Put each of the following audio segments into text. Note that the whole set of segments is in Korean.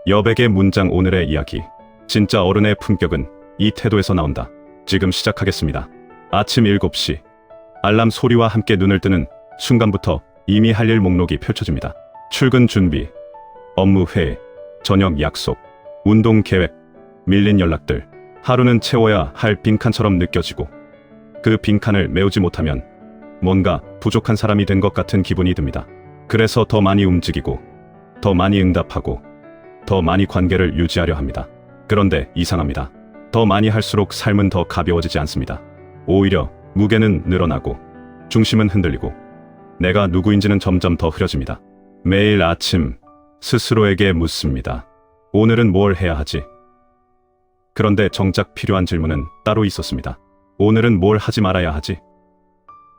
여백의 문장 오늘의 이야기. 진짜 어른의 품격은 이 태도에서 나온다. 지금 시작하겠습니다. 아침 7시. 알람 소리와 함께 눈을 뜨는 순간부터 이미 할 일 목록이 펼쳐집니다. 출근 준비, 업무 회의, 저녁 약속, 운동 계획, 밀린 연락들. 하루는 채워야 할 빈칸처럼 느껴지고 그 빈칸을 메우지 못하면 뭔가 부족한 사람이 된 것 같은 기분이 듭니다. 그래서 더 많이 움직이고 더 많이 응답하고 더 많이 관계를 유지하려 합니다. 그런데 이상합니다. 더 많이 할수록 삶은 더 가벼워지지 않습니다. 오히려 무게는 늘어나고 중심은 흔들리고 내가 누구인지는 점점 더 흐려집니다. 매일 아침 스스로에게 묻습니다. 오늘은 뭘 해야 하지? 그런데 정작 필요한 질문은 따로 있었습니다. 오늘은 뭘 하지 말아야 하지?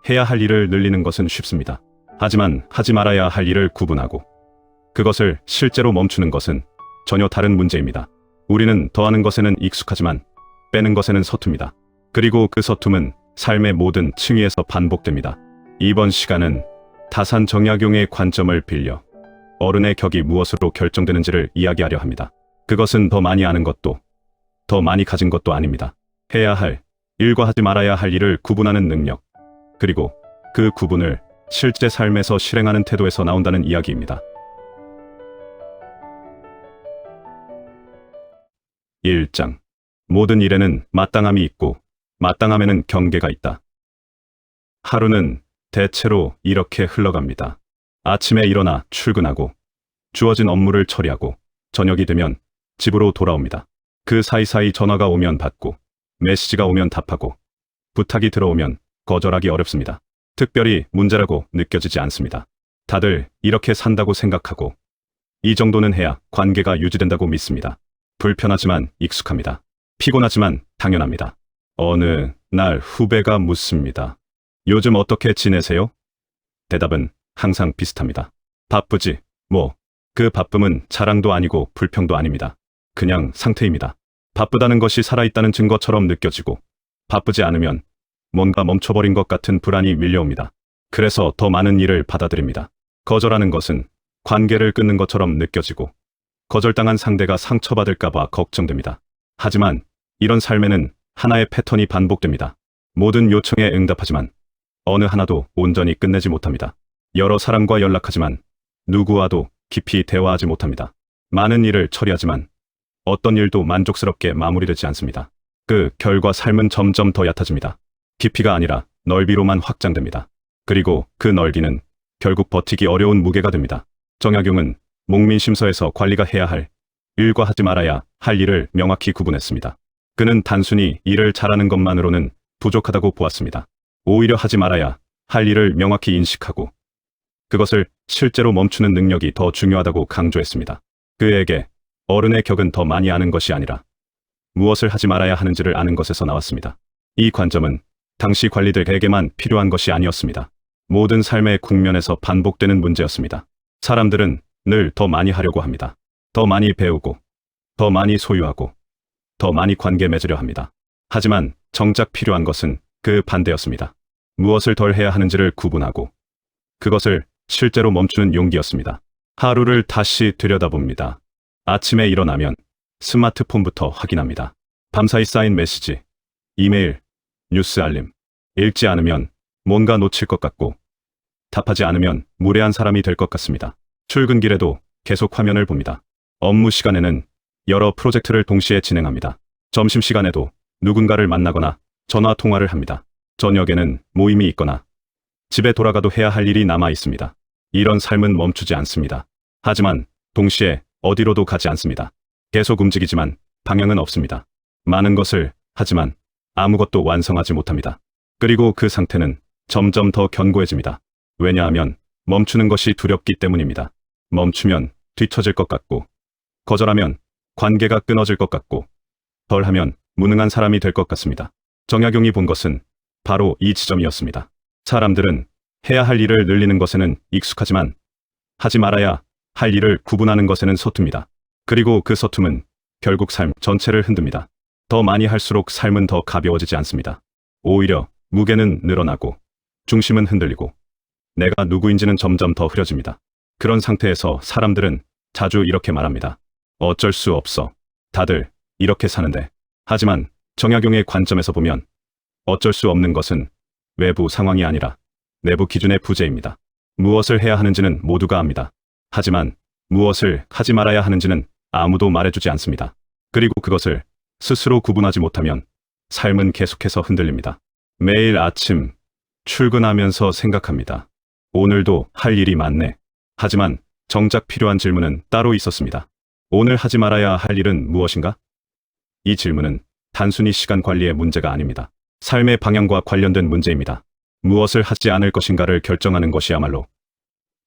해야 할 일을 늘리는 것은 쉽습니다. 하지만 하지 말아야 할 일을 구분하고 그것을 실제로 멈추는 것은 전혀 다른 문제입니다. 우리는 더하는 것에는 익숙하지만 빼는 것에는 서툽니다. 그리고 그 서툼은 삶의 모든 층위에서 반복됩니다. 이번 시간은 다산 정약용의 관점을 빌려 어른의 격이 무엇으로 결정되는지를 이야기하려 합니다. 그것은 더 많이 아는 것도 더 많이 가진 것도 아닙니다. 해야 할 일과 하지 말아야 할 일을 구분하는 능력, 그리고 그 구분을 실제 삶에서 실행하는 태도에서 나온다는 이야기입니다. 1장. 모든 일에는 마땅함이 있고 마땅함에는 경계가 있다. 하루는 대체로 이렇게 흘러갑니다. 아침에 일어나 출근하고 주어진 업무를 처리하고 저녁이 되면 집으로 돌아옵니다. 그 사이사이 전화가 오면 받고 메시지가 오면 답하고 부탁이 들어오면 거절하기 어렵습니다. 특별히 문제라고 느껴지지 않습니다. 다들 이렇게 산다고 생각하고 이 정도는 해야 관계가 유지된다고 믿습니다. 불편하지만 익숙합니다. 피곤하지만 당연합니다. 어느 날 후배가 묻습니다. 요즘 어떻게 지내세요? 대답은 항상 비슷합니다. 바쁘지? 뭐, 그 바쁨은 자랑도 아니고 불평도 아닙니다. 그냥 상태입니다. 바쁘다는 것이 살아있다는 증거처럼 느껴지고 바쁘지 않으면 뭔가 멈춰버린 것 같은 불안이 밀려옵니다. 그래서 더 많은 일을 받아들입니다. 거절하는 것은 관계를 끊는 것처럼 느껴지고 거절당한 상대가 상처받을까봐 걱정됩니다. 하지만 이런 삶에는 하나의 패턴이 반복됩니다. 모든 요청에 응답하지만 어느 하나도 온전히 끝내지 못합니다. 여러 사람과 연락하지만 누구와도 깊이 대화하지 못합니다. 많은 일을 처리하지만 어떤 일도 만족스럽게 마무리되지 않습니다. 그 결과 삶은 점점 더 얕아집니다. 깊이가 아니라 넓이로만 확장됩니다. 그리고 그 넓이는 결국 버티기 어려운 무게가 됩니다. 정약용은 목민심서에서 관리가 해야 할 일과 하지 말아야 할 일을 명확히 구분했습니다. 그는 단순히 일을 잘하는 것만으로는 부족하다고 보았습니다. 오히려 하지 말아야 할 일을 명확히 인식하고 그것을 실제로 멈추는 능력이 더 중요하다고 강조했습니다. 그에게 어른의 격은 더 많이 아는 것이 아니라 무엇을 하지 말아야 하는지를 아는 것에서 나왔습니다. 이 관점은 당시 관리들에게만 필요한 것이 아니었습니다. 모든 삶의 국면에서 반복되는 문제였습니다. 사람들은 늘 더 많이 하려고 합니다. 더 많이 배우고, 더 많이 소유하고, 더 많이 관계 맺으려 합니다. 하지만 정작 필요한 것은 그 반대였습니다. 무엇을 덜 해야 하는지를 구분하고 그것을 실제로 멈추는 용기였습니다. 하루를 다시 들여다봅니다. 아침에 일어나면 스마트폰부터 확인합니다. 밤사이 쌓인 메시지, 이메일, 뉴스 알림. 읽지 않으면 뭔가 놓칠 것 같고 답하지 않으면 무례한 사람이 될 것 같습니다. 출근길에도 계속 화면을 봅니다. 업무 시간에는 여러 프로젝트를 동시에 진행합니다. 점심시간에도 누군가를 만나거나 전화 통화를 합니다. 저녁에는 모임이 있거나 집에 돌아가도 해야 할 일이 남아 있습니다. 이런 삶은 멈추지 않습니다. 하지만 동시에 어디로도 가지 않습니다. 계속 움직이지만 방향은 없습니다. 많은 것을 하지만 아무것도 완성하지 못합니다. 그리고 그 상태는 점점 더 견고해집니다. 왜냐하면 멈추는 것이 두렵기 때문입니다. 멈추면 뒤처질 것 같고 거절하면 관계가 끊어질 것 같고 덜하면 무능한 사람이 될 것 같습니다. 정약용이 본 것은 바로 이 지점이었습니다. 사람들은 해야 할 일을 늘리는 것에는 익숙하지만 하지 말아야 할 일을 구분하는 것에는 서툽니다. 그리고 그 서툼은 결국 삶 전체를 흔듭니다. 더 많이 할수록 삶은 더 가벼워지지 않습니다. 오히려 무게는 늘어나고 중심은 흔들리고 내가 누구인지는 점점 더 흐려집니다. 그런 상태에서 사람들은 자주 이렇게 말합니다. 어쩔 수 없어. 다들 이렇게 사는데. 하지만 정약용의 관점에서 보면 어쩔 수 없는 것은 외부 상황이 아니라 내부 기준의 부재입니다. 무엇을 해야 하는지는 모두가 압니다. 하지만 무엇을 하지 말아야 하는지는 아무도 말해주지 않습니다. 그리고 그것을 스스로 구분하지 못하면 삶은 계속해서 흔들립니다. 매일 아침 출근하면서 생각합니다. 오늘도 할 일이 많네. 하지만 정작 필요한 질문은 따로 있었습니다. 오늘 하지 말아야 할 일은 무엇인가? 이 질문은 단순히 시간 관리의 문제가 아닙니다. 삶의 방향과 관련된 문제입니다. 무엇을 하지 않을 것인가를 결정하는 것이야말로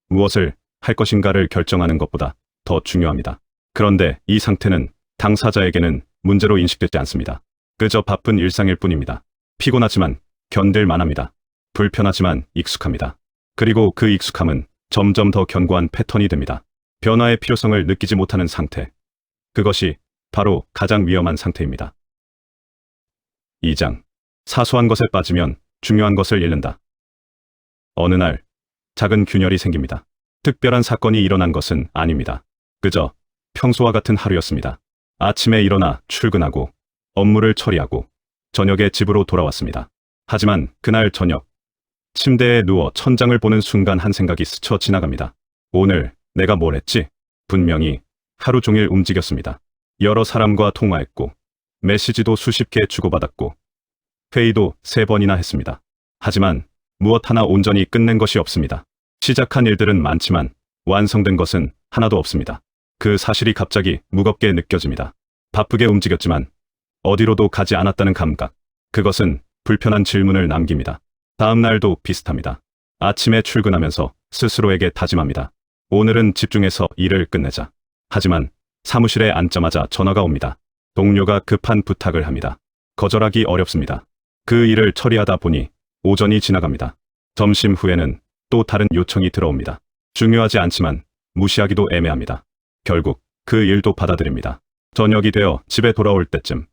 무엇을 할 것인가를 결정하는 것보다 더 중요합니다. 그런데 이 상태는 당사자에게는 문제로 인식되지 않습니다. 그저 바쁜 일상일 뿐입니다. 피곤하지만 견딜 만합니다. 불편하지만 익숙합니다. 그리고 그 익숙함은 점점 더 견고한 패턴이 됩니다. 변화의 필요성을 느끼지 못하는 상태. 그것이 바로 가장 위험한 상태입니다. 2장. 사소한 것에 빠지면 중요한 것을 잃는다. 어느 날 작은 균열이 생깁니다. 특별한 사건이 일어난 것은 아닙니다. 그저 평소와 같은 하루였습니다. 아침에 일어나 출근하고 업무를 처리하고 저녁에 집으로 돌아왔습니다. 하지만 그날 저녁 침대에 누워 천장을 보는 순간 한 생각이 스쳐 지나갑니다. 오늘 내가 뭘 했지? 분명히 하루 종일 움직였습니다. 여러 사람과 통화했고 메시지도 수십 개 주고받았고 회의도 3번이나 했습니다. 하지만 무엇 하나 온전히 끝낸 것이 없습니다. 시작한 일들은 많지만 완성된 것은 하나도 없습니다. 그 사실이 갑자기 무겁게 느껴집니다. 바쁘게 움직였지만 어디로도 가지 않았다는 감각. 그것은 불편한 질문을 남깁니다. 다음 날도 비슷합니다. 아침에 출근하면서 스스로에게 다짐합니다. 오늘은 집중해서 일을 끝내자. 하지만 사무실에 앉자마자 전화가 옵니다. 동료가 급한 부탁을 합니다. 거절하기 어렵습니다. 그 일을 처리하다 보니 오전이 지나갑니다. 점심 후에는 또 다른 요청이 들어옵니다. 중요하지 않지만 무시하기도 애매합니다. 결국 그 일도 받아들입니다. 저녁이 되어 집에 돌아올 때쯤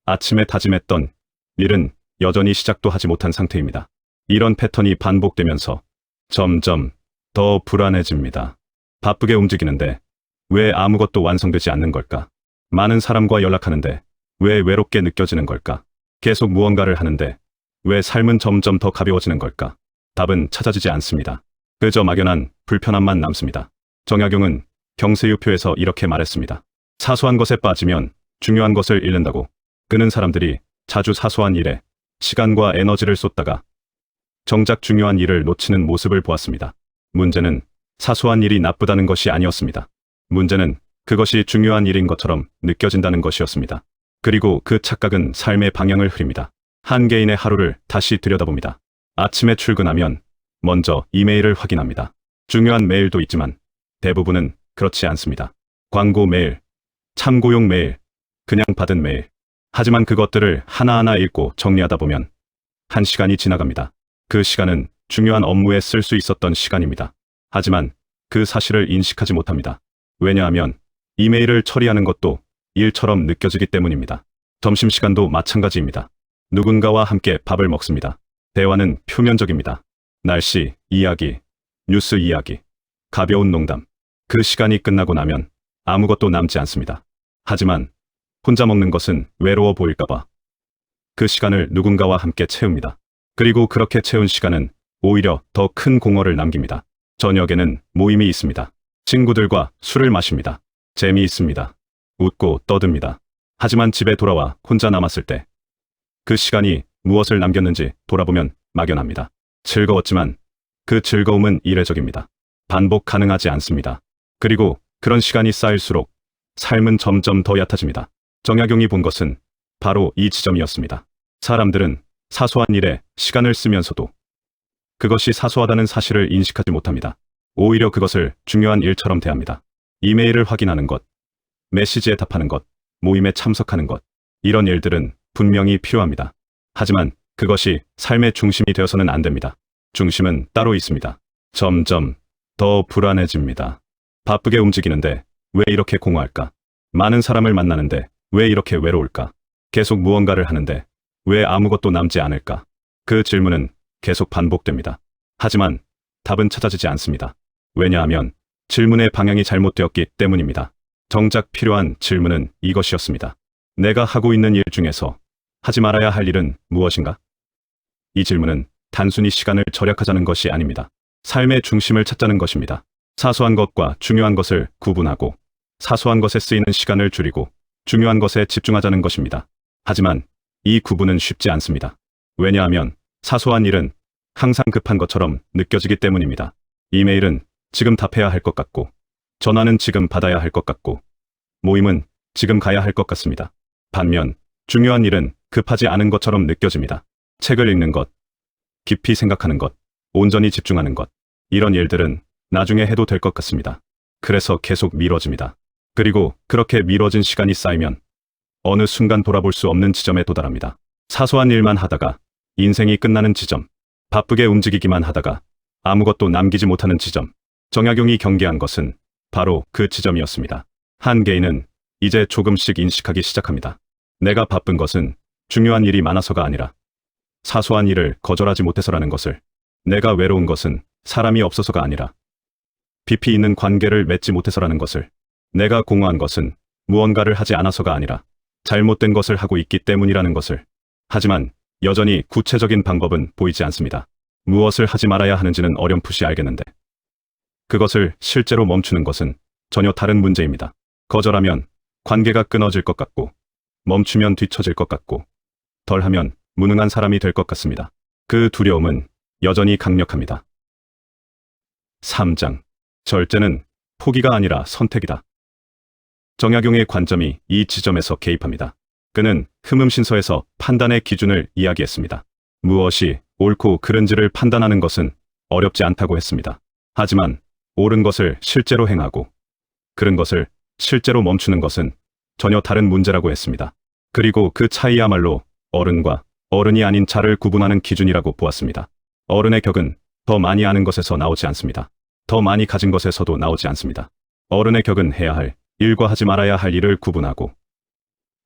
아침에 다짐했던 일은 여전히 시작도 하지 못한 상태입니다. 이런 패턴이 반복되면서 점점 더 불안해집니다. 바쁘게 움직이는데 왜 아무것도 완성되지 않는 걸까? 많은 사람과 연락하는데 왜 외롭게 느껴지는 걸까? 계속 무언가를 하는데 왜 삶은 점점 더 가벼워지는 걸까? 답은 찾아지지 않습니다. 그저 막연한 불편함만 남습니다. 정약용은 경세유표에서 이렇게 말했습니다. 사소한 것에 빠지면 중요한 것을 잃는다고. 그는 사람들이 자주 사소한 일에 시간과 에너지를 쏟다가 정작 중요한 일을 놓치는 모습을 보았습니다. 문제는 사소한 일이 나쁘다는 것이 아니었습니다. 문제는 그것이 중요한 일인 것처럼 느껴진다는 것이었습니다. 그리고 그 착각은 삶의 방향을 흐립니다. 한 개인의 하루를 다시 들여다봅니다. 아침에 출근하면 먼저 이메일을 확인합니다. 중요한 메일도 있지만 대부분은 그렇지 않습니다. 광고 메일, 참고용 메일, 그냥 받은 메일. 하지만 그것들을 하나하나 읽고 정리하다 보면 1시간이 지나갑니다. 그 시간은 중요한 업무에 쓸 수 있었던 시간입니다. 하지만 그 사실을 인식하지 못합니다. 왜냐하면 이메일을 처리하는 것도 일처럼 느껴지기 때문입니다. 점심시간도 마찬가지입니다. 누군가와 함께 밥을 먹습니다. 대화는 표면적입니다. 날씨, 이야기, 뉴스 이야기, 가벼운 농담. 그 시간이 끝나고 나면 아무것도 남지 않습니다. 하지만 혼자 먹는 것은 외로워 보일까봐 그 시간을 누군가와 함께 채웁니다. 그리고 그렇게 채운 시간은 오히려 더 큰 공허를 남깁니다. 저녁에는 모임이 있습니다. 친구들과 술을 마십니다. 재미있습니다. 웃고 떠듭니다. 하지만 집에 돌아와 혼자 남았을 때 그 시간이 무엇을 남겼는지 돌아보면 막연합니다. 즐거웠지만 그 즐거움은 이례적입니다. 반복 가능하지 않습니다. 그리고 그런 시간이 쌓일수록 삶은 점점 더 얕아집니다. 정약용이 본 것은 바로 이 지점이었습니다. 사람들은 사소한 일에 시간을 쓰면서도 그것이 사소하다는 사실을 인식하지 못합니다. 오히려 그것을 중요한 일처럼 대합니다. 이메일을 확인하는 것, 메시지에 답하는 것, 모임에 참석하는 것. 이런 일들은 분명히 필요합니다. 하지만 그것이 삶의 중심이 되어서는 안 됩니다. 중심은 따로 있습니다. 점점 더 불안해집니다. 바쁘게 움직이는데 왜 이렇게 공허할까? 많은 사람을 만나는데 왜 이렇게 외로울까? 계속 무언가를 하는데 왜 아무것도 남지 않을까? 그 질문은 계속 반복됩니다. 하지만 답은 찾아지지 않습니다. 왜냐하면 질문의 방향이 잘못되었기 때문입니다. 정작 필요한 질문은 이것이었습니다. 내가 하고 있는 일 중에서 하지 말아야 할 일은 무엇인가? 이 질문은 단순히 시간을 절약하자는 것이 아닙니다. 삶의 중심을 찾자는 것입니다. 사소한 것과 중요한 것을 구분하고 사소한 것에 쓰이는 시간을 줄이고 중요한 것에 집중하자는 것입니다. 하지만 이 구분은 쉽지 않습니다. 왜냐하면 사소한 일은 항상 급한 것처럼 느껴지기 때문입니다. 이메일은 지금 답해야 할 것 같고, 전화는 지금 받아야 할 것 같고, 모임은 지금 가야 할 것 같습니다. 반면 중요한 일은 급하지 않은 것처럼 느껴집니다. 책을 읽는 것, 깊이 생각하는 것, 온전히 집중하는 것, 이런 일들은 나중에 해도 될 것 같습니다. 그래서 계속 미뤄집니다. 그리고 그렇게 미뤄진 시간이 쌓이면 어느 순간 돌아볼 수 없는 지점에 도달합니다. 사소한 일만 하다가 인생이 끝나는 지점, 바쁘게 움직이기만 하다가 아무것도 남기지 못하는 지점. 정약용이 경계한 것은 바로 그 지점이었습니다. 한 개인은 이제 조금씩 인식하기 시작합니다. 내가 바쁜 것은 중요한 일이 많아서가 아니라 사소한 일을 거절하지 못해서라는 것을, 내가 외로운 것은 사람이 없어서가 아니라 깊이 있는 관계를 맺지 못해서라는 것을, 내가 공허한 것은 무언가를 하지 않아서가 아니라 잘못된 것을 하고 있기 때문이라는 것을. 하지만 여전히 구체적인 방법은 보이지 않습니다. 무엇을 하지 말아야 하는지는 어렴풋이 알겠는데 그것을 실제로 멈추는 것은 전혀 다른 문제입니다. 거절하면 관계가 끊어질 것 같고, 멈추면 뒤처질 것 같고, 덜하면 무능한 사람이 될 것 같습니다. 그 두려움은 여전히 강력합니다. 3장. 절제는 포기가 아니라 선택이다. 정약용의 관점이 이 지점에서 개입합니다. 그는 흠음신서에서 판단의 기준을 이야기했습니다. 무엇이 옳고 그른지를 판단하는 것은 어렵지 않다고 했습니다. 하지만 옳은 것을 실제로 행하고 그른 것을 실제로 멈추는 것은 전혀 다른 문제라고 했습니다. 그리고 그 차이야말로 어른과 어른이 아닌 자를 구분하는 기준이라고 보았습니다. 어른의 격은 더 많이 아는 것에서 나오지 않습니다. 더 많이 가진 것에서도 나오지 않습니다. 어른의 격은 해야 할 일과 하지 말아야 할 일을 구분하고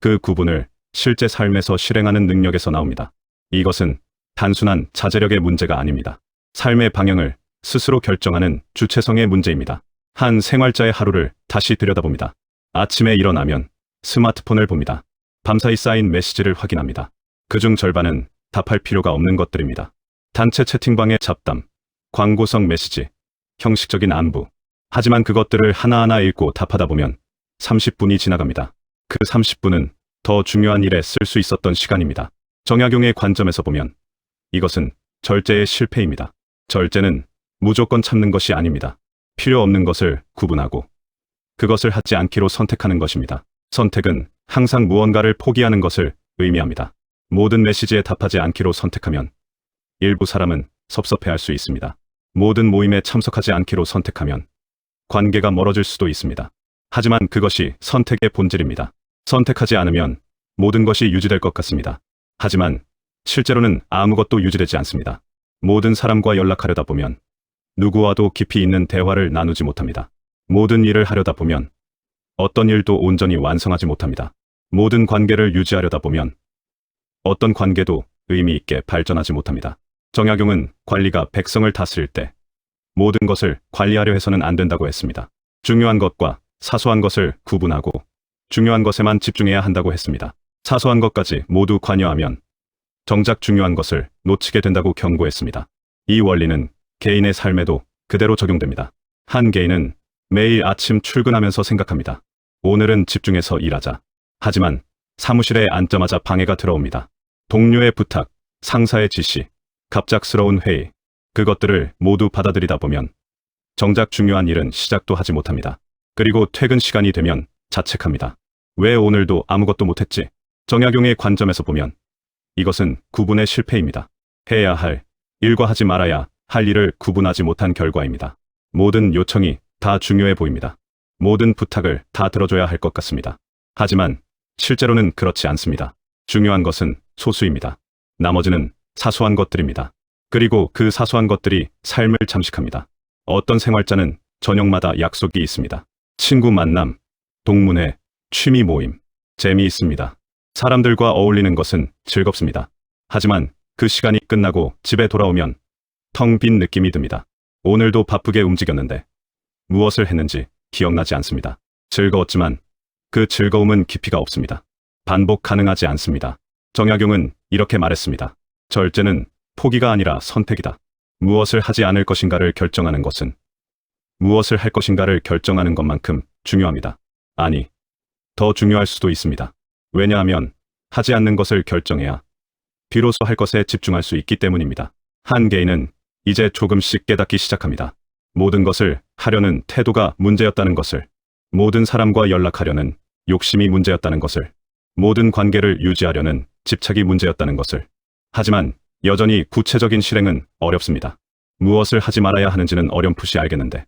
그 구분을 실제 삶에서 실행하는 능력에서 나옵니다. 이것은 단순한 자제력의 문제가 아닙니다. 삶의 방향을 스스로 결정하는 주체성의 문제입니다. 한 생활자의 하루를 다시 들여다봅니다. 아침에 일어나면 스마트폰을 봅니다. 밤사이 쌓인 메시지를 확인합니다. 그중 절반은 답할 필요가 없는 것들입니다. 단체 채팅방의 잡담, 광고성 메시지, 형식적인 안부. 하지만 그것들을 하나하나 읽고 답하다 보면 30분이 지나갑니다. 그 30분은 더 중요한 일에 쓸 수 있었던 시간입니다. 정약용의 관점에서 보면 이것은 절제의 실패입니다. 절제는 무조건 참는 것이 아닙니다. 필요 없는 것을 구분하고 그것을 하지 않기로 선택하는 것입니다. 선택은 항상 무언가를 포기하는 것을 의미합니다. 모든 메시지에 답하지 않기로 선택하면 일부 사람은 섭섭해할 수 있습니다. 모든 모임에 참석하지 않기로 선택하면 관계가 멀어질 수도 있습니다. 하지만 그것이 선택의 본질입니다. 선택하지 않으면 모든 것이 유지될 것 같습니다. 하지만 실제로는 아무것도 유지되지 않습니다. 모든 사람과 연락하려다 보면 누구와도 깊이 있는 대화를 나누지 못합니다. 모든 일을 하려다 보면 어떤 일도 온전히 완성하지 못합니다. 모든 관계를 유지하려다 보면 어떤 관계도 의미 있게 발전하지 못합니다. 정약용은 관리가 백성을 다스릴 때 모든 것을 관리하려 해서는 안 된다고 했습니다. 중요한 것과 사소한 것을 구분하고 중요한 것에만 집중해야 한다고 했습니다. 사소한 것까지 모두 관여하면 정작 중요한 것을 놓치게 된다고 경고했습니다. 이 원리는 개인의 삶에도 그대로 적용됩니다. 한 개인은 매일 아침 출근하면서 생각합니다. 오늘은 집중해서 일하자. 하지만 사무실에 앉자마자 방해가 들어옵니다. 동료의 부탁, 상사의 지시, 갑작스러운 회의. 그것들을 모두 받아들이다 보면 정작 중요한 일은 시작도 하지 못합니다. 그리고 퇴근 시간이 되면 자책합니다. 왜 오늘도 아무것도 못했지? 정약용의 관점에서 보면 이것은 구분의 실패입니다. 해야 할 일과 하지 말아야 할 일을 구분하지 못한 결과입니다. 모든 요청이 다 중요해 보입니다. 모든 부탁을 다 들어줘야 할 것 같습니다. 하지만 실제로는 그렇지 않습니다. 중요한 것은 소수입니다. 나머지는 사소한 것들입니다. 그리고 그 사소한 것들이 삶을 잠식합니다. 어떤 생활자는 저녁마다 약속이 있습니다. 친구 만남, 동문회, 취미 모임, 재미있습니다. 사람들과 어울리는 것은 즐겁습니다. 하지만 그 시간이 끝나고 집에 돌아오면 텅 빈 느낌이 듭니다. 오늘도 바쁘게 움직였는데 무엇을 했는지 기억나지 않습니다. 즐거웠지만 그 즐거움은 깊이가 없습니다. 반복 가능하지 않습니다. 정약용은 이렇게 말했습니다. 절제는 포기가 아니라 선택이다. 무엇을 하지 않을 것인가를 결정하는 것은 무엇을 할 것인가를 결정하는 것만큼 중요합니다. 아니, 더 중요할 수도 있습니다. 왜냐하면 하지 않는 것을 결정해야 비로소 할 것에 집중할 수 있기 때문입니다. 한 개인은 이제 조금씩 깨닫기 시작합니다. 모든 것을 하려는 태도가 문제였다는 것을, 모든 사람과 연락하려는 욕심이 문제였다는 것을, 모든 관계를 유지하려는 집착이 문제였다는 것을. 하지만 여전히 구체적인 실행은 어렵습니다. 무엇을 하지 말아야 하는지는 어렴풋이 알겠는데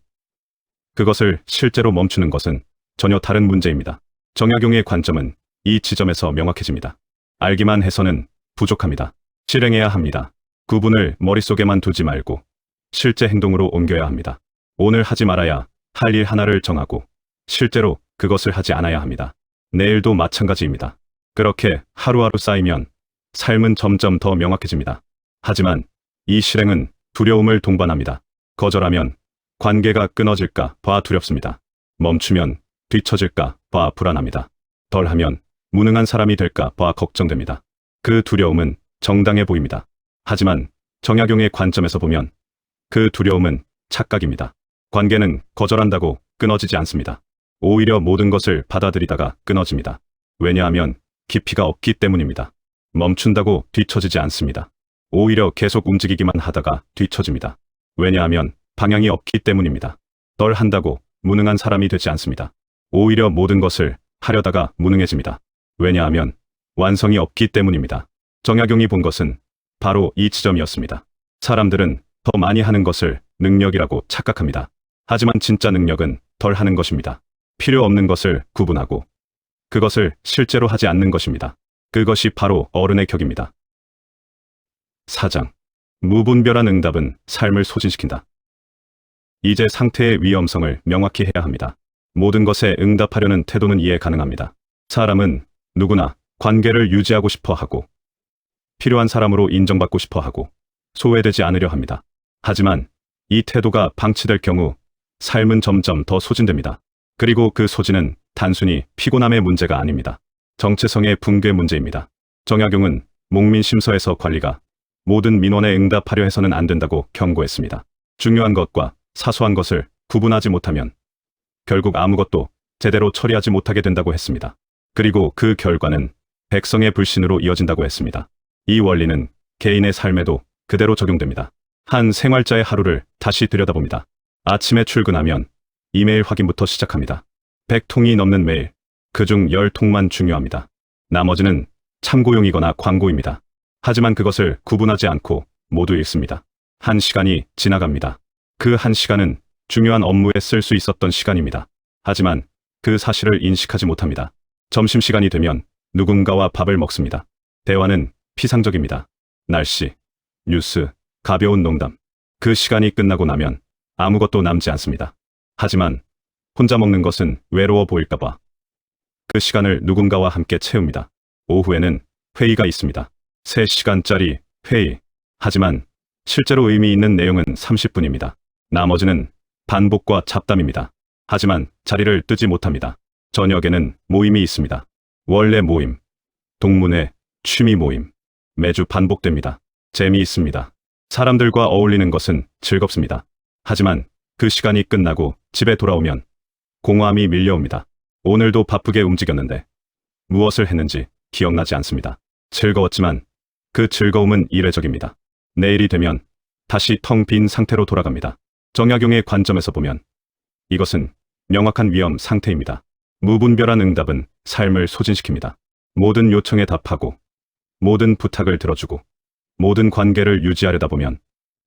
그것을 실제로 멈추는 것은 전혀 다른 문제입니다. 정약용의 관점은 이 지점에서 명확해집니다. 알기만 해서는 부족합니다. 실행해야 합니다. 구분을 머릿속에만 두지 말고 실제 행동으로 옮겨야 합니다. 오늘 하지 말아야 할 일 하나를 정하고 실제로 그것을 하지 않아야 합니다. 내일도 마찬가지입니다. 그렇게 하루하루 쌓이면 삶은 점점 더 명확해집니다. 하지만 이 실행은 두려움을 동반합니다. 거절하면 관계가 끊어질까 봐 두렵습니다. 멈추면 뒤처질까 봐 불안합니다. 덜하면 무능한 사람이 될까 봐 걱정됩니다. 그 두려움은 정당해 보입니다. 하지만 정약용의 관점에서 보면 그 두려움은 착각입니다. 관계는 거절한다고 끊어지지 않습니다. 오히려 모든 것을 받아들이다가 끊어집니다. 왜냐하면 깊이가 없기 때문입니다. 멈춘다고 뒤처지지 않습니다. 오히려 계속 움직이기만 하다가 뒤처집니다. 왜냐하면 방향이 없기 때문입니다. 덜 한다고 무능한 사람이 되지 않습니다. 오히려 모든 것을 하려다가 무능해집니다. 왜냐하면 완성이 없기 때문입니다. 정약용이 본 것은 바로 이 지점이었습니다. 사람들은 더 많이 하는 것을 능력이라고 착각합니다. 하지만 진짜 능력은 덜 하는 것입니다. 필요 없는 것을 구분하고 그것을 실제로 하지 않는 것입니다. 그것이 바로 어른의 격입니다. 4장. 무분별한 응답은 삶을 소진시킨다. 이제 상태의 위험성을 명확히 해야 합니다. 모든 것에 응답하려는 태도는 이해 가능합니다. 사람은 누구나 관계를 유지하고 싶어 하고 필요한 사람으로 인정받고 싶어 하고 소외되지 않으려 합니다. 하지만 이 태도가 방치될 경우 삶은 점점 더 소진됩니다. 그리고 그 소진은 단순히 피곤함의 문제가 아닙니다. 정체성의 붕괴 문제입니다. 정약용은 목민심서에서 관리가 모든 민원에 응답하려 해서는 안 된다고 경고했습니다. 중요한 것과 사소한 것을 구분하지 못하면 결국 아무것도 제대로 처리하지 못하게 된다고 했습니다. 그리고 그 결과는 백성의 불신으로 이어진다고 했습니다. 이 원리는 개인의 삶에도 그대로 적용됩니다. 한 생활자의 하루를 다시 들여다봅니다. 아침에 출근하면 이메일 확인부터 시작합니다. 100통이 넘는 메일, 그중 10통만 중요합니다. 나머지는 참고용이거나 광고입니다. 하지만 그것을 구분하지 않고 모두 읽습니다. 1시간이 지나갑니다. 그 1시간은 중요한 업무에 쓸 수 있었던 시간입니다. 하지만 그 사실을 인식하지 못합니다. 점심시간이 되면 누군가와 밥을 먹습니다. 대화는 피상적입니다. 날씨, 뉴스, 가벼운 농담. 그 시간이 끝나고 나면 아무것도 남지 않습니다. 하지만 혼자 먹는 것은 외로워 보일까봐 그 시간을 누군가와 함께 채웁니다. 오후에는 회의가 있습니다. 3시간짜리 회의. 하지만 실제로 의미 있는 내용은 30분입니다. 나머지는 반복과 잡담입니다. 하지만 자리를 뜨지 못합니다. 저녁에는 모임이 있습니다. 원래 모임, 동문회, 취미 모임. 매주 반복됩니다. 재미있습니다. 사람들과 어울리는 것은 즐겁습니다. 하지만 그 시간이 끝나고 집에 돌아오면 공허함이 밀려옵니다. 오늘도 바쁘게 움직였는데 무엇을 했는지 기억나지 않습니다. 즐거웠지만 그 즐거움은 이례적입니다. 내일이 되면 다시 텅 빈 상태로 돌아갑니다. 정약용의 관점에서 보면 이것은 명확한 위험 상태입니다. 무분별한 응답은 삶을 소진시킵니다. 모든 요청에 답하고 모든 부탁을 들어주고 모든 관계를 유지하려다 보면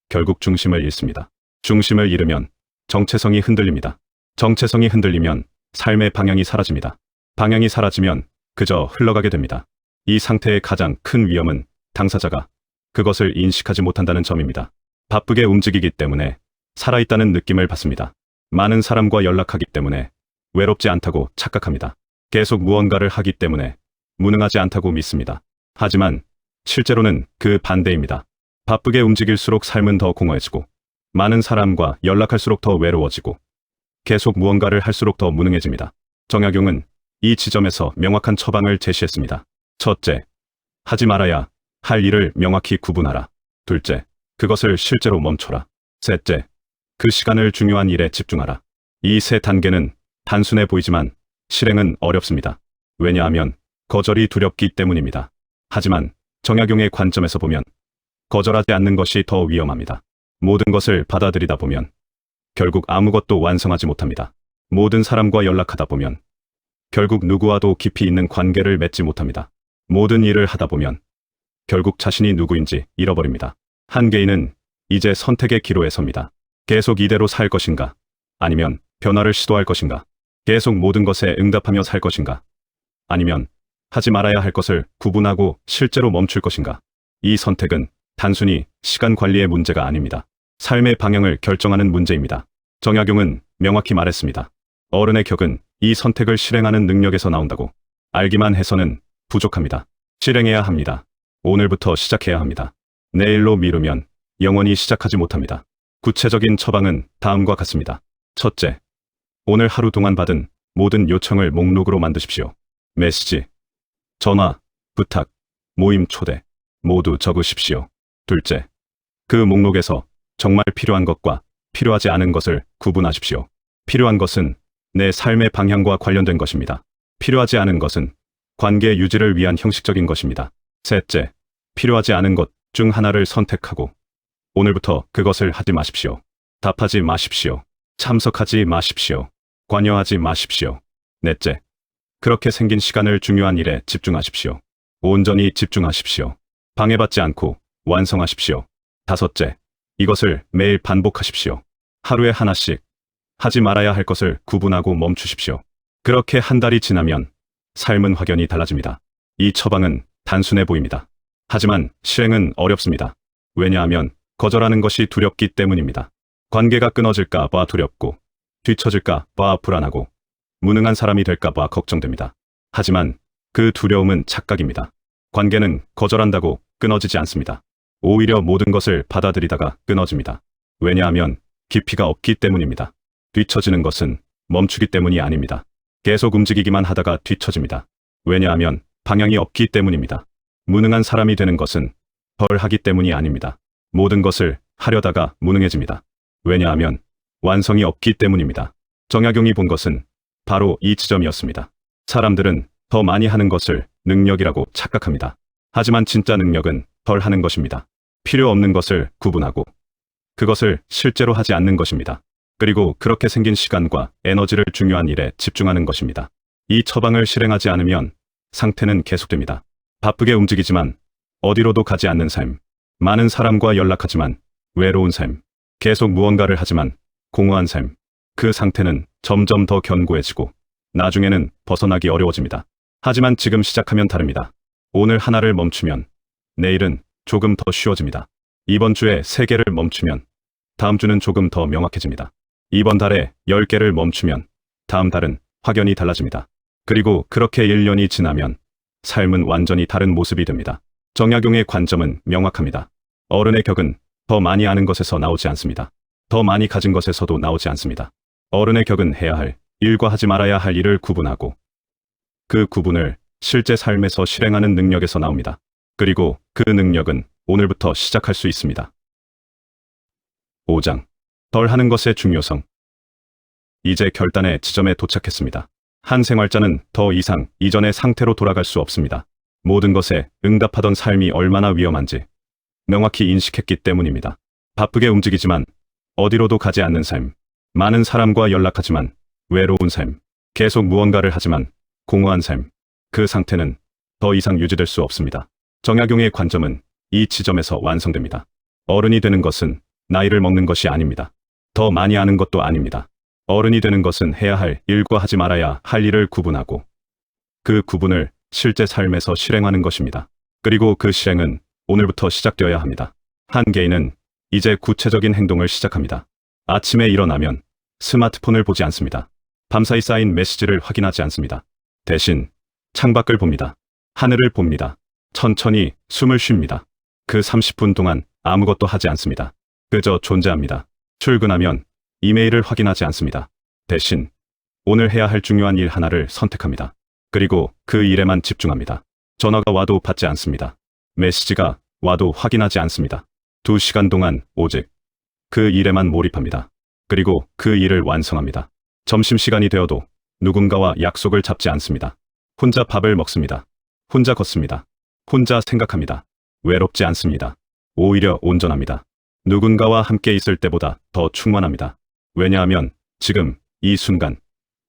결국 중심을 잃습니다. 중심을 잃으면 정체성이 흔들립니다. 정체성이 흔들리면 삶의 방향이 사라집니다. 방향이 사라지면 그저 흘러가게 됩니다. 이 상태의 가장 큰 위험은 당사자가 그것을 인식하지 못한다는 점입니다. 바쁘게 움직이기 때문에 살아있다는 느낌을 받습니다. 많은 사람과 연락하기 때문에 외롭지 않다고 착각합니다. 계속 무언가를 하기 때문에 무능하지 않다고 믿습니다. 하지만 실제로는 그 반대입니다. 바쁘게 움직일수록 삶은 더 공허해지고 많은 사람과 연락할수록 더 외로워지고 계속 무언가를 할수록 더 무능해집니다. 정약용은 이 지점에서 명확한 처방을 제시했습니다. 첫째, 하지 말아야 할 일을 명확히 구분하라. 둘째, 그것을 실제로 멈춰라. 셋째, 그 시간을 중요한 일에 집중하라. 이 세 단계는 단순해 보이지만 실행은 어렵습니다. 왜냐하면 거절이 두렵기 때문입니다. 하지만 정약용의 관점에서 보면 거절하지 않는 것이 더 위험합니다. 모든 것을 받아들이다 보면 결국 아무것도 완성하지 못합니다. 모든 사람과 연락하다 보면 결국 누구와도 깊이 있는 관계를 맺지 못합니다. 모든 일을 하다 보면 결국 자신이 누구인지 잃어버립니다. 한 개인은 이제 선택의 기로에 섭니다. 계속 이대로 살 것인가? 아니면 변화를 시도할 것인가? 계속 모든 것에 응답하며 살 것인가? 아니면 하지 말아야 할 것을 구분하고 실제로 멈출 것인가? 이 선택은 단순히 시간 관리의 문제가 아닙니다. 삶의 방향을 결정하는 문제입니다. 정약용은 명확히 말했습니다. 어른의 격은 이 선택을 실행하는 능력에서 나온다고. 알기만 해서는 부족합니다. 실행해야 합니다. 오늘부터 시작해야 합니다. 내일로 미루면 영원히 시작하지 못합니다. 구체적인 처방은 다음과 같습니다. 첫째, 오늘 하루 동안 받은 모든 요청을 목록으로 만드십시오. 메시지, 전화, 부탁, 모임 초대 모두 적으십시오. 둘째, 그 목록에서 정말 필요한 것과 필요하지 않은 것을 구분하십시오. 필요한 것은 내 삶의 방향과 관련된 것입니다. 필요하지 않은 것은 관계 유지를 위한 형식적인 것입니다. 셋째, 필요하지 않은 것 중 하나를 선택하고 오늘부터 그것을 하지 마십시오. 답하지 마십시오. 참석하지 마십시오. 관여하지 마십시오. 넷째, 그렇게 생긴 시간을 중요한 일에 집중하십시오. 온전히 집중하십시오. 방해받지 않고 완성하십시오. 다섯째, 이것을 매일 반복하십시오. 하루에 하나씩 하지 말아야 할 것을 구분하고 멈추십시오. 그렇게 한 달이 지나면 삶은 확연히 달라집니다. 이 처방은 단순해 보입니다. 하지만 실행은 어렵습니다. 왜냐하면 거절하는 것이 두렵기 때문입니다. 관계가 끊어질까 봐 두렵고 뒤처질까 봐 불안하고 무능한 사람이 될까 봐 걱정됩니다. 하지만 그 두려움은 착각입니다. 관계는 거절한다고 끊어지지 않습니다. 오히려 모든 것을 받아들이다가 끊어집니다. 왜냐하면 깊이가 없기 때문입니다. 뒤처지는 것은 멈추기 때문이 아닙니다. 계속 움직이기만 하다가 뒤처집니다. 왜냐하면 방향이 없기 때문입니다. 무능한 사람이 되는 것은 덜 하기 때문이 아닙니다. 모든 것을 하려다가 무능해집니다. 왜냐하면 완성이 없기 때문입니다. 정약용이 본 것은 바로 이 지점이었습니다. 사람들은 더 많이 하는 것을 능력이라고 착각합니다. 하지만 진짜 능력은 덜 하는 것입니다. 필요 없는 것을 구분하고 그것을 실제로 하지 않는 것입니다. 그리고 그렇게 생긴 시간과 에너지를 중요한 일에 집중하는 것입니다. 이 처방을 실행하지 않으면 상태는 계속됩니다. 바쁘게 움직이지만 어디로도 가지 않는 삶. 많은 사람과 연락하지만 외로운 삶. 계속 무언가를 하지만 공허한 삶. 그 상태는 점점 더 견고해지고 나중에는 벗어나기 어려워집니다. 하지만 지금 시작하면 다릅니다. 오늘 하나를 멈추면 내일은 조금 더 쉬워집니다. 이번 주에 3개를 멈추면 다음 주는 조금 더 명확해집니다. 이번 달에 10개를 멈추면 다음 달은 확연히 달라집니다. 그리고 그렇게 1년이 지나면 삶은 완전히 다른 모습이 됩니다. 정약용의 관점은 명확합니다. 어른의 격은 더 많이 아는 것에서 나오지 않습니다. 더 많이 가진 것에서도 나오지 않습니다. 어른의 격은 해야 할 일과 하지 말아야 할 일을 구분하고 그 구분을 실제 삶에서 실행하는 능력에서 나옵니다. 그리고 그 능력은 오늘부터 시작할 수 있습니다. 5장. 덜 하는 것의 중요성. 이제 결단의 지점에 도착했습니다. 한 생활자는 더 이상 이전의 상태로 돌아갈 수 없습니다. 모든 것에 응답하던 삶이 얼마나 위험한지 명확히 인식했기 때문입니다. 바쁘게 움직이지만 어디로도 가지 않는 삶. 많은 사람과 연락하지만 외로운 삶. 계속 무언가를 하지만 공허한 삶. 그 상태는 더 이상 유지될 수 없습니다. 정약용의 관점은 이 지점에서 완성됩니다. 어른이 되는 것은 나이를 먹는 것이 아닙니다. 더 많이 아는 것도 아닙니다. 어른이 되는 것은 해야 할 일과 하지 말아야 할 일을 구분하고 그 구분을 실제 삶에서 실행하는 것입니다. 그리고 그 실행은 오늘부터 시작되어야 합니다. 한 개인은 이제 구체적인 행동을 시작합니다. 아침에 일어나면 스마트폰을 보지 않습니다. 밤사이 쌓인 메시지를 확인하지 않습니다. 대신 창밖을 봅니다. 하늘을 봅니다. 천천히 숨을 쉽니다. 그 30분 동안 아무것도 하지 않습니다. 그저 존재합니다. 출근하면 이메일을 확인하지 않습니다. 대신 오늘 해야 할 중요한 일 하나를 선택합니다. 그리고 그 일에만 집중합니다. 전화가 와도 받지 않습니다. 메시지가 와도 확인하지 않습니다. 2시간 동안 오직 그 일에만 몰입합니다. 그리고 그 일을 완성합니다. 점심시간이 되어도 누군가와 약속을 잡지 않습니다. 혼자 밥을 먹습니다. 혼자 걷습니다. 혼자 생각합니다. 외롭지 않습니다. 오히려 온전합니다. 누군가와 함께 있을 때보다 더 충만합니다. 왜냐하면 지금 이 순간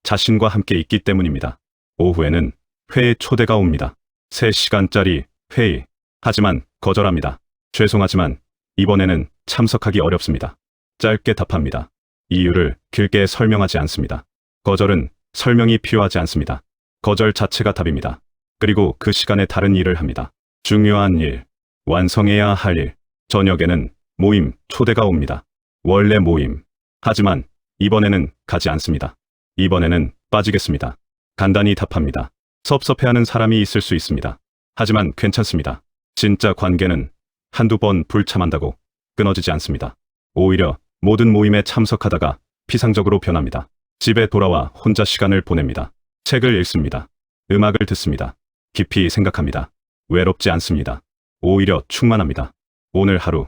자신과 함께 있기 때문입니다. 오후에는 회의 초대가 옵니다. 3시간짜리 회의. 하지만 거절합니다. 죄송하지만 이번에는 참석하기 어렵습니다. 짧게 답합니다. 이유를 길게 설명하지 않습니다. 거절은 설명이 필요하지 않습니다. 거절 자체가 답입니다. 그리고 그 시간에 다른 일을 합니다. 중요한 일, 완성해야 할 일. 저녁에는 모임 초대가 옵니다. 원래 모임. 하지만 이번에는 가지 않습니다. 이번에는 빠지겠습니다. 간단히 답합니다. 섭섭해하는 사람이 있을 수 있습니다. 하지만 괜찮습니다. 진짜 관계는 한두 번 불참한다고 끊어지지 않습니다. 오히려 모든 모임에 참석하다가 피상적으로 변합니다. 집에 돌아와 혼자 시간을 보냅니다. 책을 읽습니다. 음악을 듣습니다. 깊이 생각합니다. 외롭지 않습니다. 오히려 충만합니다. 오늘 하루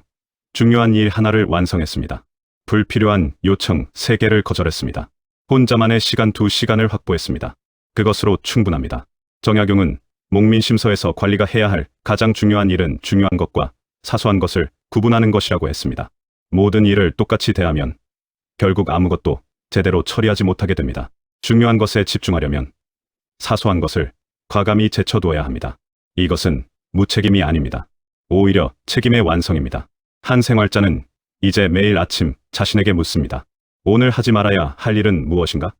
중요한 일 하나를 완성했습니다. 불필요한 요청 3개를 거절했습니다. 혼자만의 시간 2시간을 확보했습니다. 그것으로 충분합니다. 정약용은 목민심서에서 관리가 해야 할 가장 중요한 일은 중요한 것과 사소한 것을 구분하는 것이라고 했습니다. 모든 일을 똑같이 대하면 결국 아무것도 제대로 처리하지 못하게 됩니다. 중요한 것에 집중하려면 사소한 것을 과감히 제쳐두어야 합니다. 이것은 무책임이 아닙니다. 오히려 책임의 완성입니다. 한 생활자는 이제 매일 아침 자신에게 묻습니다. 오늘 하지 말아야 할 일은 무엇인가?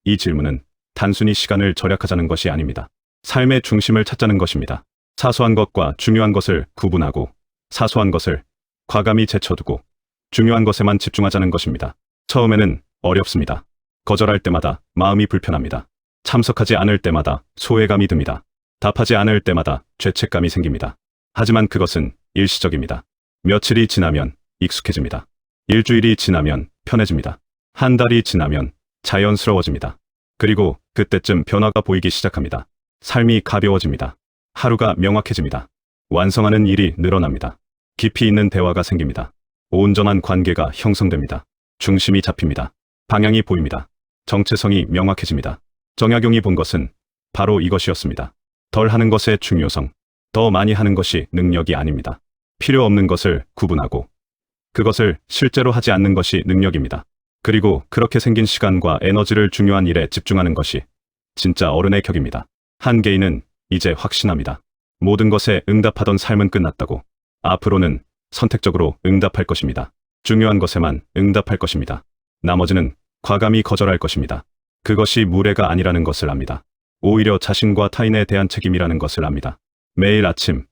이 질문은 단순히 시간을 절약하자는 것이 아닙니다. 삶의 중심을 찾자는 것입니다. 사소한 것과 중요한 것을 구분하고 사소한 것을 과감히 제쳐두고 중요한 것에만 집중하자는 것입니다. 처음에는 어렵습니다. 거절할 때마다 마음이 불편합니다. 참석하지 않을 때마다 소외감이 듭니다. 답하지 않을 때마다 죄책감이 생깁니다. 하지만 그것은 일시적입니다. 며칠이 지나면 익숙해집니다. 일주일이 지나면 편해집니다. 한 달이 지나면 자연스러워집니다. 그리고 그때쯤 변화가 보이기 시작합니다. 삶이 가벼워집니다. 하루가 명확해집니다. 완성하는 일이 늘어납니다. 깊이 있는 대화가 생깁니다. 온전한 관계가 형성됩니다. 중심이 잡힙니다. 방향이 보입니다. 정체성이 명확해집니다. 정약용이 본 것은 바로 이것이었습니다. 덜 하는 것의 중요성, 더 많이 하는 것이 능력이 아닙니다. 필요 없는 것을 구분하고 그것을 실제로 하지 않는 것이 능력입니다. 그리고 그렇게 생긴 시간과 에너지를 중요한 일에 집중하는 것이 진짜 어른의 격입니다. 한계인은 이제 확신합니다. 모든 것에 응답하던 삶은 끝났다고. 앞으로는 선택적으로 응답할 것입니다. 중요한 것에만 응답할 것입니다. 나머지는 과감히 거절할 것입니다. 그것이 무례가 아니라는 것을 압니다. 오히려 자신과 타인에 대한 책임이라는 것을 압니다. 매일 아침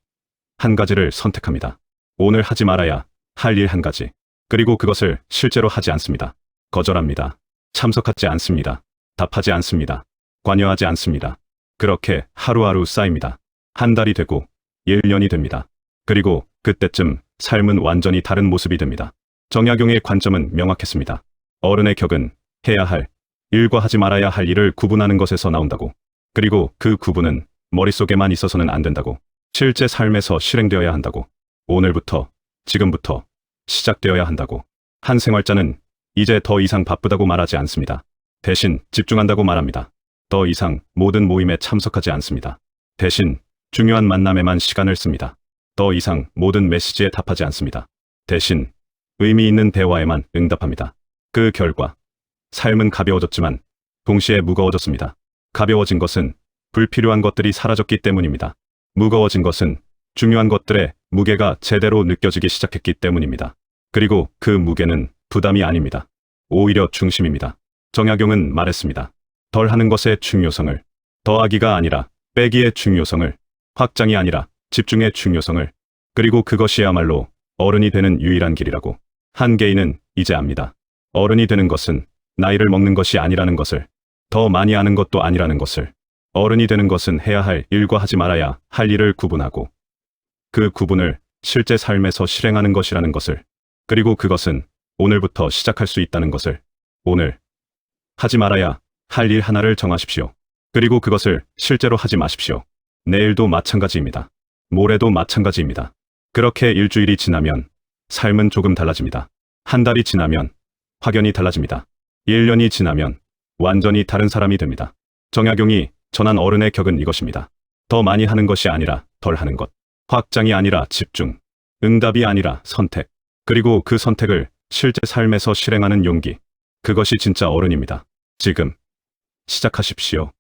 한 가지를 선택합니다. 오늘 하지 말아야 할 일 한 가지. 그리고 그것을 실제로 하지 않습니다. 거절합니다. 참석하지 않습니다. 답하지 않습니다. 관여하지 않습니다. 그렇게 하루하루 쌓입니다. 한 달이 되고 1년이 됩니다. 그리고 그때쯤 삶은 완전히 다른 모습이 됩니다. 정약용의 관점은 명확했습니다. 어른의 격은 해야 할 일과 하지 말아야 할 일을 구분하는 것에서 나온다고. 그리고 그 구분은 머릿속에만 있어서는 안 된다고. 실제 삶에서 실행되어야 한다고. 오늘부터, 지금부터 시작되어야 한다고. 한 생활자는 이제 더 이상 바쁘다고 말하지 않습니다. 대신 집중한다고 말합니다. 더 이상 모든 모임에 참석하지 않습니다. 대신 중요한 만남에만 시간을 씁니다. 더 이상 모든 메시지에 답하지 않습니다. 대신 의미 있는 대화에만 응답합니다. 그 결과 삶은 가벼워졌지만 동시에 무거워졌습니다. 가벼워진 것은 불필요한 것들이 사라졌기 때문입니다. 무거워진 것은 중요한 것들의 무게가 제대로 느껴지기 시작했기 때문입니다. 그리고 그 무게는 부담이 아닙니다. 오히려 중심입니다. 정약용은 말했습니다. 덜 하는 것의 중요성을, 더하기가 아니라 빼기의 중요성을, 확장이 아니라 집중의 중요성을, 그리고 그것이야말로 어른이 되는 유일한 길이라고. 한계인은 이제 압니다. 어른이 되는 것은 나이를 먹는 것이 아니라는 것을, 더 많이 아는 것도 아니라는 것을. 어른이 되는 것은 해야 할 일과 하지 말아야 할 일을 구분하고 그 구분을 실제 삶에서 실행하는 것이라는 것을. 그리고 그것은 오늘부터 시작할 수 있다는 것을. 오늘 하지 말아야 할 일 하나를 정하십시오. 그리고 그것을 실제로 하지 마십시오. 내일도 마찬가지입니다. 모레도 마찬가지입니다. 그렇게 일주일이 지나면 삶은 조금 달라집니다. 한 달이 지나면 확연히 달라집니다. 1년이 지나면 완전히 다른 사람이 됩니다. 정약용이 전한 어른의 격은 이것입니다. 더 많이 하는 것이 아니라 덜 하는 것. 확장이 아니라 집중. 응답이 아니라 선택. 그리고 그 선택을 실제 삶에서 실행하는 용기. 그것이 진짜 어른입니다. 지금 시작하십시오.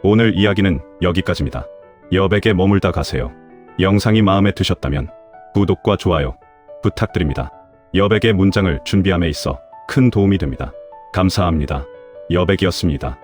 오늘 이야기는 여기까지입니다. 여백에 머물다 가세요. 영상이 마음에 드셨다면 구독과 좋아요 부탁드립니다. 여백의 문장을 준비함에 있어 큰 도움이 됩니다. 감사합니다. 여백이었습니다.